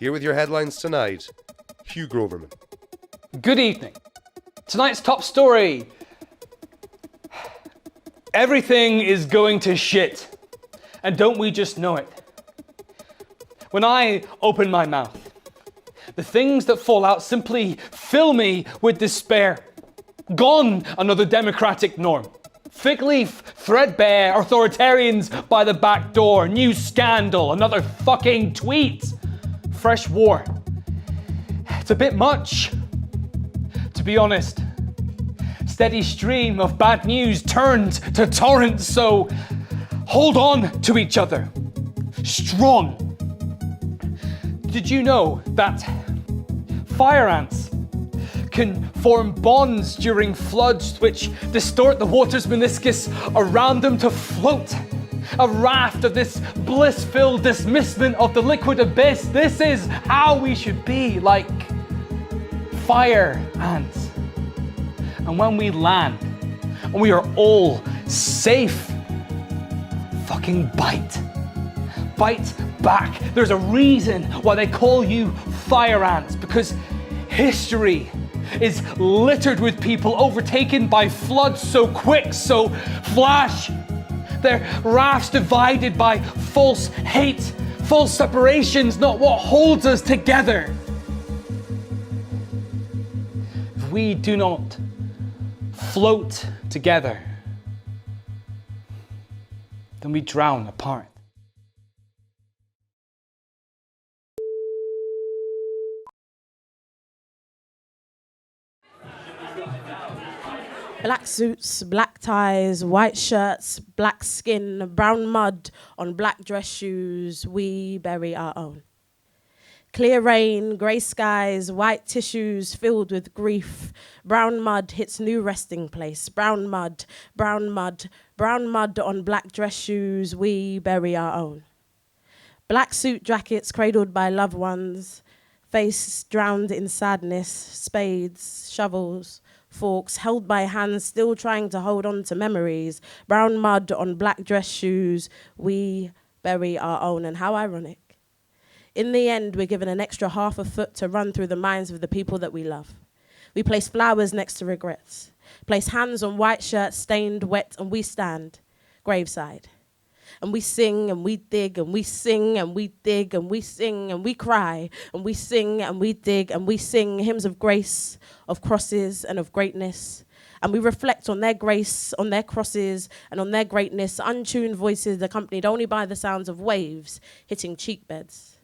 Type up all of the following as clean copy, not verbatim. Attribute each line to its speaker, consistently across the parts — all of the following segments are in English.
Speaker 1: Here with your headlines tonight, Hugh Groverman.
Speaker 2: Good evening. Tonight's top story. Everything is going to shit. And don't we just know it? When I open my mouth, the things that fall out simply fill me with despair. Gone another democratic norm. Fig leaf, threadbare, authoritarians by the back door, new scandal, another fucking tweet. Fresh war. It's a bit much, to be honest. Steady stream of bad news turned to torrents, so hold on to each other. Strong. Did you know that fire ants can form bonds during floods which distort the water's meniscus around them to float? A raft of this bliss-filled dismissment of the liquid abyss. This is how we should be, like fire ants. And when we land, and we are all safe, fucking bite. Bite back. There's a reason why they call you fire ants, because history is littered with people overtaken by floods so quick, so flash. Their rafts divided by false hate, false separations, not what holds us together. If we do not float together, then we drown apart.
Speaker 3: Black suits, black ties, white shirts, black skin, brown mud on black dress shoes, we bury our own. Clear rain, grey skies, white tissues filled with grief. Brown mud hits new resting place. Brown mud, brown mud, brown mud on black dress shoes, we bury our own. Black suit jackets cradled by loved ones, face drowned in sadness, spades, shovels, forks held by hands still trying to hold on to memories. Brown mud on black dress shoes, we bury our own. And how ironic. In the end, we're given an extra half a foot to run through the minds of the people that we love. We place flowers next to regrets, place hands on white shirts stained wet, and we stand graveside. And we sing and we dig and we sing and we dig and we sing and we cry and we sing and we dig and we sing hymns of grace, of crosses and of greatness. And we reflect on their grace, on their crosses and on their greatness, untuned voices accompanied only by the sounds of waves hitting cheek beds.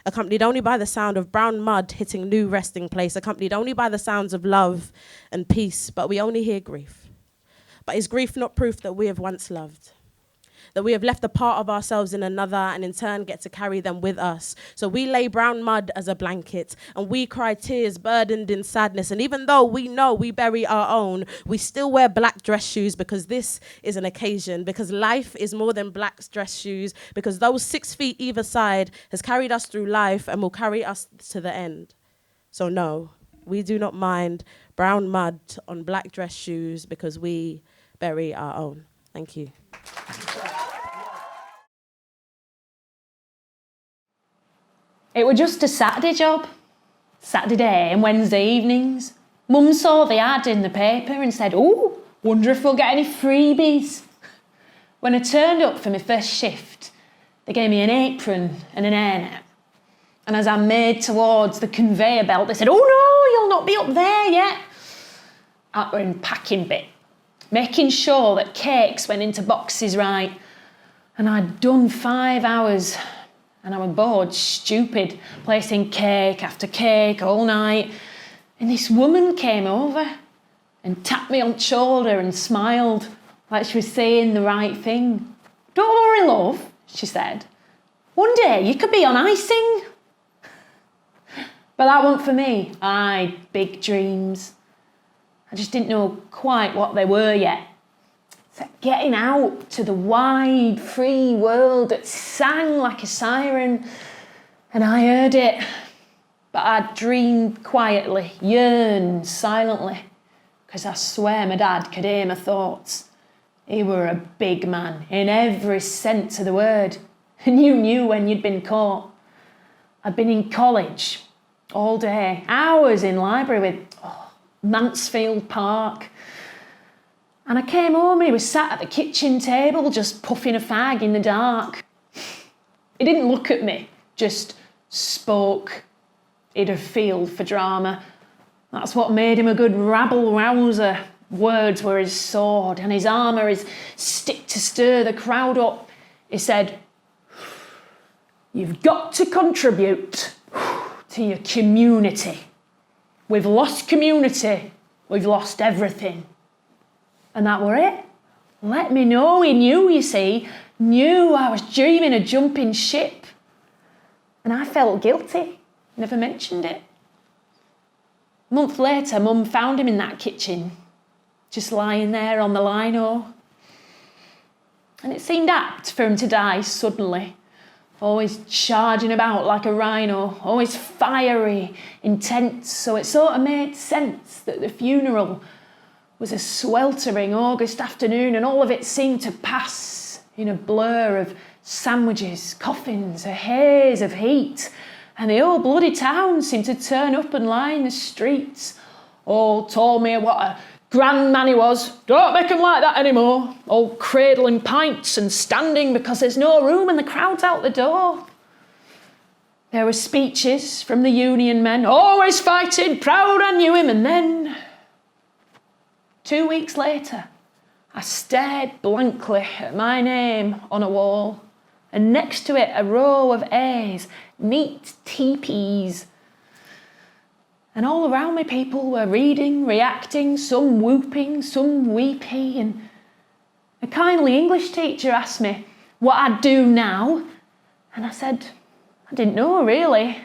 Speaker 3: Accompanied only by the sound of brown mud hitting new resting place, accompanied only by the sounds of love and peace, but we only hear grief. But is grief not proof that we have once loved? That we have left a part of ourselves in another and in turn get to carry them with us. So we lay brown mud as a blanket and we cry tears burdened in sadness. And even though we know we bury our own, we still wear black dress shoes because this is an occasion, because life is more than black dress shoes, because those 6 feet either side has carried us through life and will carry us to the end. So no, we do not mind brown mud on black dress shoes because we bury our own. Thank you.
Speaker 4: It were just a Saturday job. Saturday day and Wednesday evenings. Mum saw the ad in the paper and said, "Oh, wonder if we'll get any freebies." When I turned up for my first shift, they gave me an apron and an hairnet. And as I made towards the conveyor belt, they said, "Oh no, you'll not be up there yet." I were in packing bit, making sure that cakes went into boxes right. And I'd done 5 hours. And I was bored, stupid, placing cake after cake all night. And this woman came over and tapped me on the shoulder and smiled like she was saying the right thing. "Don't worry, love," she said. "One day you could be on icing." But that wasn't for me. I'd big dreams. I just didn't know quite what they were yet. It's like getting out to the wide, free world that sang like a siren, and I heard it. But I dreamed quietly, yearned silently, because I swear my dad could hear my thoughts. He were a big man in every sense of the word, and you knew when you'd been caught. I'd been in college all day, hours in library with Mansfield Park. And I came home and he was sat at the kitchen table just puffing a fag in the dark. He didn't look at me, just spoke. He'd a feel for drama. That's what made him a good rabble-rouser. Words were his sword and his armour his stick to stir the crowd up. He said, "You've got to contribute to your community. We've lost community. We've lost everything." And that were it. Let me know. He knew, you see, knew I was dreaming of jumping ship. And I felt guilty. Never mentioned it. A month later, Mum found him in that kitchen, just lying there on the lino. And it seemed apt for him to die suddenly, always charging about like a rhino, always fiery, intense, so it sort of made sense that the funeral was a sweltering August afternoon and all of it seemed to pass in a blur of sandwiches, coffins, a haze of heat, and the whole bloody town seemed to turn up and line the streets. All told me what a grand man he was. Don't make him like that anymore. All cradling pints and standing because there's no room and the crowd's out the door. There were speeches from the union men, always fighting, proud I knew him, and then 2 weeks later, I stared blankly at my name on a wall, and next to it a row of A's, neat teepees. And all around me people were reading, reacting, some whooping, some weepy, and a kindly English teacher asked me what I'd do now, and I said, I didn't know really.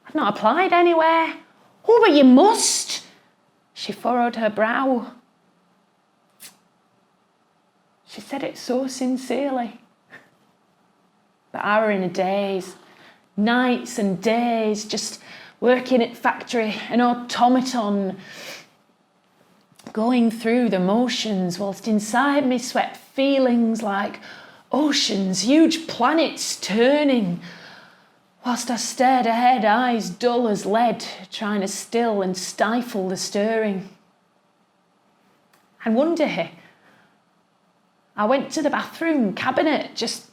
Speaker 4: I'd not applied anywhere. Oh, but you must. She furrowed her brow. She said it so sincerely. But I were in a daze, nights and days, just working at factory, an automaton, going through the motions, whilst inside me swept feelings like oceans, huge planets turning, whilst I stared ahead, eyes dull as lead, trying to still and stifle the stirring. And one day, I went to the bathroom cabinet, just,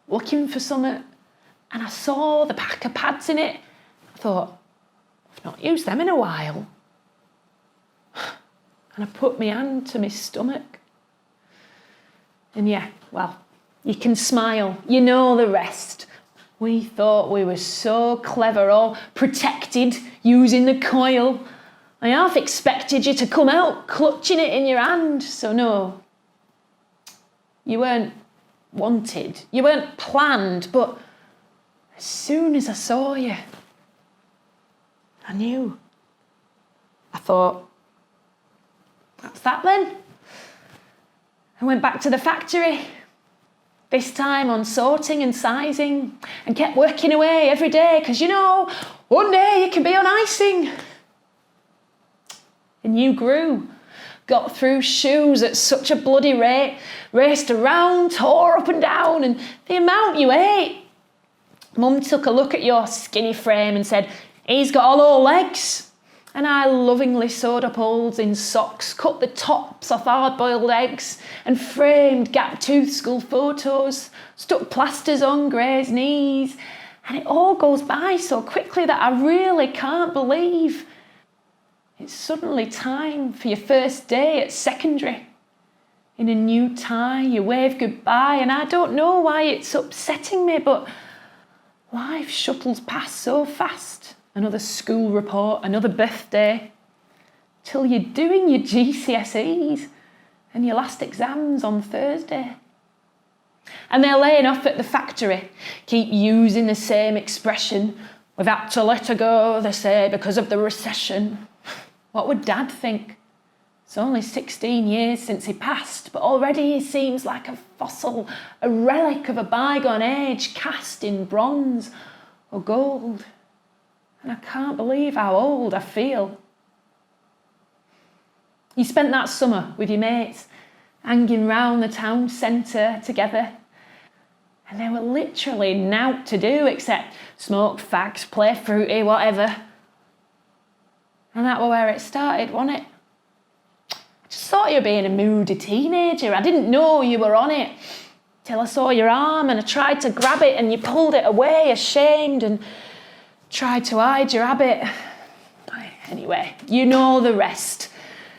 Speaker 4: looking for something, and I saw the pack of pads in it. I thought, I've not used them in a while. And I put my hand to my stomach. And yeah, well, you can smile. You know the rest. We thought we were so clever, all protected, using the coil. I half expected you to come out clutching it in your hand. So no, you weren't wanted. You weren't planned, but as soon as I saw you, I knew. I thought, that's that then. I went back to the factory, this time on sorting and sizing, and kept working away every day, because one day you can be on icing. And you grew, got through shoes at such a bloody rate, raced around, tore up and down, and the amount you ate. Mum took a look at your skinny frame and said, he's got hollow legs. And I lovingly sewed up holes in socks, cut the tops off hard-boiled eggs, and framed gap-toothed school photos, stuck plasters on Gray's knees. And it all goes by so quickly that I really can't believe it's suddenly time for your first day at secondary. In a new tie, you wave goodbye, and I don't know why it's upsetting me, but life shuttles past so fast. Another school report, another birthday, till you're doing your GCSEs and your last exams on Thursday. And they're laying off at the factory, keep using the same expression. We've had to let her go, they say, because of the recession. What would Dad think? It's only 16 years since he passed, but already he seems like a fossil, a relic of a bygone age cast in bronze or gold. And I can't believe how old I feel. You spent that summer with your mates, hanging round the town centre together. And there were literally naught to do except smoke fags, play fruity, whatever. And that was where it started, wasn't it? I just thought you were being a moody teenager. I didn't know you were on it till I saw your arm and I tried to grab it and you pulled it away, ashamed, and tried to hide your habit. Anyway, you know the rest.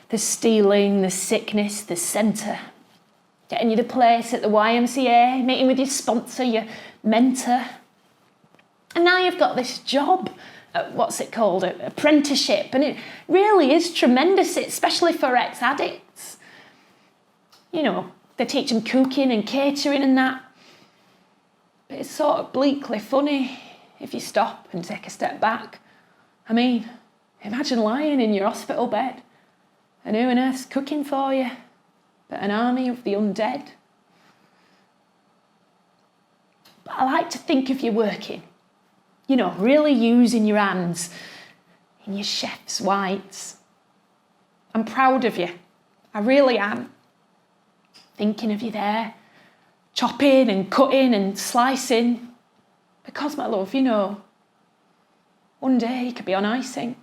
Speaker 4: The stealing, the sickness, the centre. Getting you the place at the YMCA, meeting with your sponsor, your mentor. And now you've got this job, what's it called, an apprenticeship, and it really is tremendous, especially for ex-addicts. You know, they teach them cooking and catering and that. But it's sort of bleakly funny if you stop and take a step back. I mean, imagine lying in your hospital bed and who on earth's cooking for you but an army of the undead? But I like to think of you working, you know, really using your hands in your chef's whites. I'm proud of you. I really am. Thinking of you there, chopping and cutting and slicing. Because, my love, you know, one day you could be on icing.